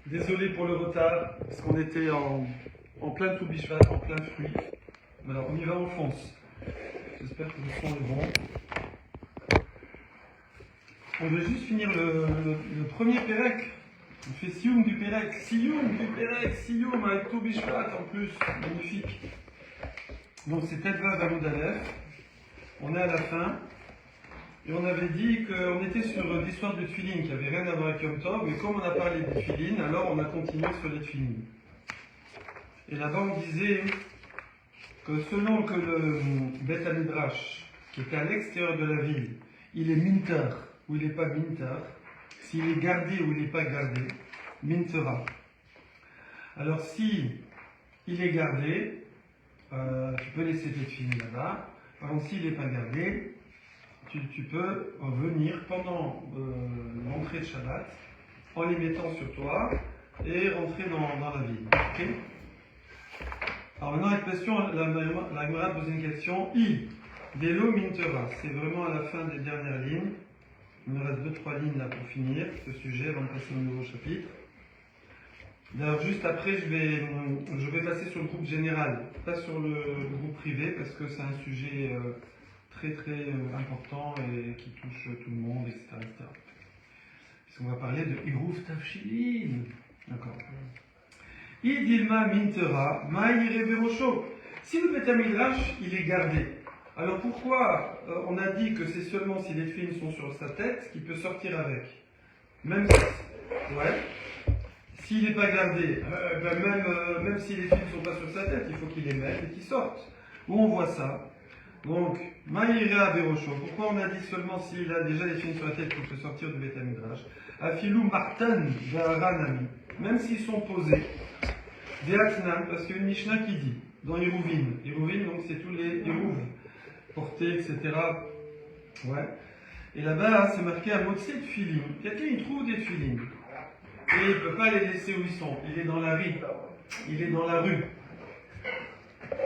Désolé pour le retard, parce qu'on était en plein tout bishvat, en plein fruit. Mais alors on y va, on fonce. J'espère que le son est bon. On veut juste finir le premier Pérec. On fait Sioum du Pérec, Sioum avec tout bishvat en plus, magnifique. Donc c'est Tedvav Amud Aleph. On est à la fin. Et on avait dit qu'on était sur l'histoire de Tfilin, qui n'avait rien à voir avec Yom Tov, mais comme on a parlé des Tfilin, alors on a continué sur les Tfilin. Et là-bas on disait que selon que le Beth Midrash, qui était à l'extérieur de la ville, il est minter ou il n'est pas minter, s'il est gardé ou il n'est pas gardé, mintera. Alors si il est gardé, tu peux laisser tes Tfilin là-bas. Par contre, s'il n'est pas gardé, tu peux venir pendant l'entrée de Shabbat en les mettant sur toi et rentrer dans la ville. Okay. Alors maintenant, la question, la Gemara pose une question. Delo Mintera. C'est vraiment à la fin des dernières lignes. Il me reste 2-3 lignes là pour finir ce sujet avant de passer au nouveau chapitre. D'ailleurs, juste après, je vais passer sur le groupe général, pas sur le groupe privé, parce que c'est un sujet très très important et qui touche tout le monde, etc. Puisqu'on va parler de Irouf Tafshilin. D'accord. Idilma Mintera, Maïre Verosho. Si le Beth Midrash, il est gardé, alors pourquoi on a dit que c'est seulement si les films sont sur sa tête qu'il peut sortir avec? Même si, ouais. S'il n'est pas gardé, même si les films ne sont pas sur sa tête, il faut qu'il les mette et qu'il sorte. Où on voit ça? Donc, Maïra Berosho, pourquoi on a dit seulement s'il a déjà les films sur la tête qu'il peut sortir du Beth Midrash? Afilou Martan Ve'aranami, même s'ils sont posés, Ve'atnan, parce qu'il y a une Mishnah qui dit, dans Hérouvin, donc c'est tous les Hérouv, portés, etc. Ouais. Et là-bas, c'est marqué à Motse de Filim. Quelqu'un, il trouve des Filim. Et il ne peut pas les laisser où ils sont. Il est dans la rue. Il est dans la rue.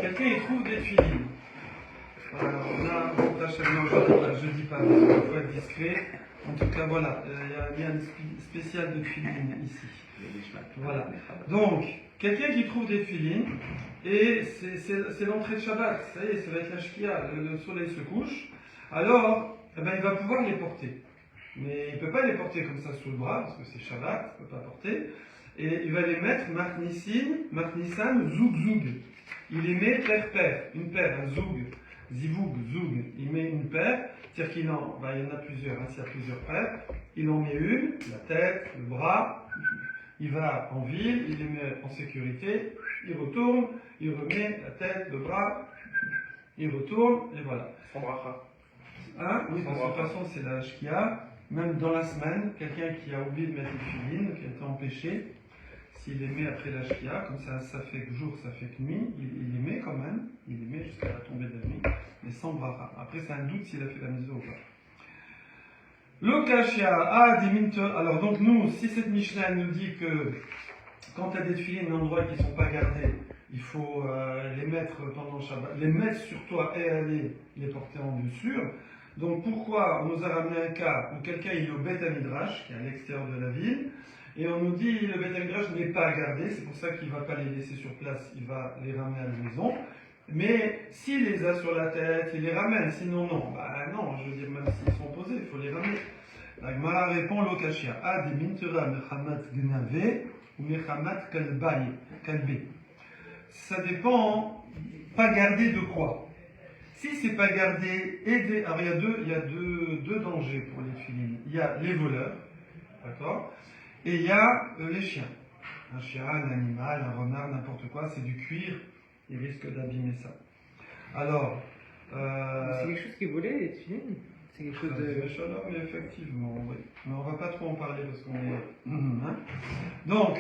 Quelqu'un, il trouve des Filim. Voilà, on a, je ne dis pas, parce qu'il faut être discret. En tout cas, voilà, il y a un spécial de Tfilin ici. Voilà. Donc, quelqu'un qui trouve des Tfilin, et c'est l'entrée de Shabbat, ça y est, ça va être la Shkia, le soleil se couche, alors, eh ben, il va pouvoir les porter. Mais il ne peut pas les porter comme ça sous le bras, parce que c'est Shabbat, il ne peut pas porter. Et il va les mettre Marnissan, Zoug. Il les met paire, une paire, un Zoug. Zivoug, Zoug, il met une paire, c'est-à-dire qu'il en, il y en a plusieurs, s'il y a plusieurs paires, il en met une, la tête, le bras, il va en ville, il les met en sécurité, il retourne, il remet la tête, le bras, il retourne, et voilà. Sans bracha. Hein? Oui, de toute façon, c'est la shkia. Même dans la semaine, quelqu'un qui a oublié de mettre les filines, qui a été empêché, s'il les met après la shkia, comme ça fait jour, ça fait nuit, il les met quand même, il les met jusqu'à la tombée de la nuit, mais sans bracha. Après, c'est un doute s'il a fait la mise ou pas. Lokashia, des minter. Alors, donc, nous, si cette Mishnah nous dit que quand tu as des filines à un endroit qui ne sont pas gardés, il faut les mettre pendant le Shabbat, les mettre sur toi et aller les porter en blessure. Donc, pourquoi on nous a ramené un cas où quelqu'un est au Beth Midrash, qui est à l'extérieur de la ville, et on nous dit le Beth Midrash n'est pas gardé, c'est pour ça qu'il ne va pas les laisser sur place, il va les ramener à la maison. Mais s'il les a sur la tête, il les ramène, sinon non. Non, je veux dire, même s'ils sont posés, il faut les ramener. La Gemara répond Lokashia, des mintera mechamat gnave ou mechamat kalbe. Ça dépend, pas gardé de quoi. Si c'est pas gardé, alors il y a deux dangers pour les filines. Il y a les voleurs, d'accord? Et il y a les chiens. Un chien, un animal, un renard, n'importe quoi, c'est du cuir, il risque d'abîmer ça. Alors... c'est quelque chose qui est volé, les filines? C'est quelque chose de... Mais effectivement, oui. Mais on va pas trop en parler parce qu'on est... Hein? Donc,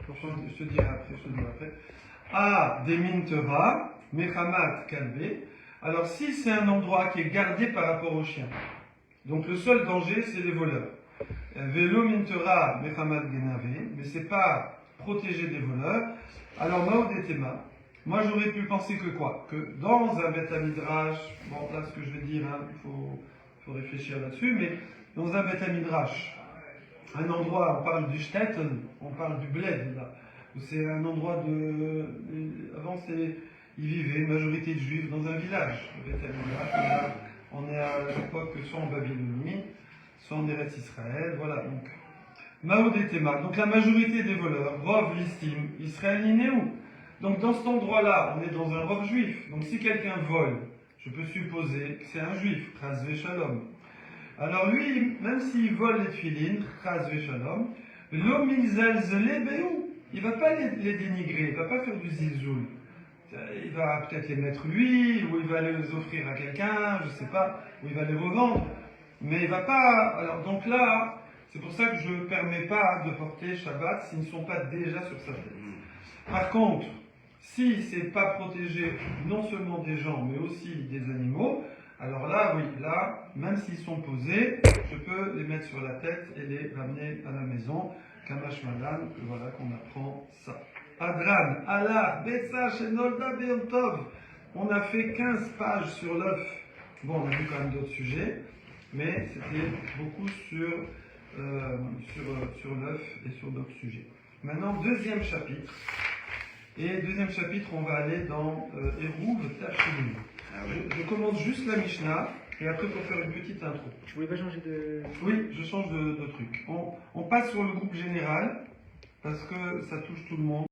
je te dirai après. Des mintera, mechamat kalbe. Alors, si c'est un endroit qui est gardé par rapport aux chiens, donc le seul danger, c'est les voleurs. Velo mintera mechamat genave, mais c'est pas protégé des voleurs. Alors, maodetema, moi j'aurais pu penser que quoi? Que dans un Beth Midrash, bon là ce que je vais dire, il faut réfléchir là-dessus, mais dans un Beth Midrash, un endroit, on parle du Stetten, on parle du bled, là, où c'est un endroit avant, ils vivaient, une majorité de juifs, dans un village. On est à l'époque soit en Babylonie, soit en Eretz Israël, voilà, donc. Maoud et Tema, donc la majorité des voleurs, Rov l'estime, Israël il est où? Donc dans cet endroit-là, on est dans un Rov juif, donc si quelqu'un vole, je peux supposer que c'est un juif, Chas Shalom. Alors lui, même s'il vole les tefilines, Chas Shalom, l'homme il ne va pas les dénigrer, il ne va pas faire du zilzoul. Il va peut-être les mettre lui, ou il va les offrir à quelqu'un, je ne sais pas, ou il va les revendre, mais il va pas. Alors donc là, c'est pour ça que je ne permets pas de porter Shabbat s'ils ne sont pas déjà sur sa tête. Par contre, si c'est pas protégé non seulement des gens, mais aussi des animaux, alors là, oui, là, même s'ils sont posés, je peux les mettre sur la tête et les ramener à la maison. Kamash Malan, voilà qu'on apprend ça. Adran, Allah, Betsa, Shenolda, Be'om Tov. On a fait 15 pages sur l'œuf. Bon, on a vu quand même d'autres sujets, mais c'était beaucoup sur l'œuf et sur d'autres sujets. Maintenant, deuxième chapitre. Et deuxième chapitre, on va aller dans Hérouv Tachilin. Je commence juste la Mishnah, et après pour faire une petite intro. Tu voulais pas changer de... Oui, je change de truc. On passe sur le groupe général, parce que ça touche tout le monde.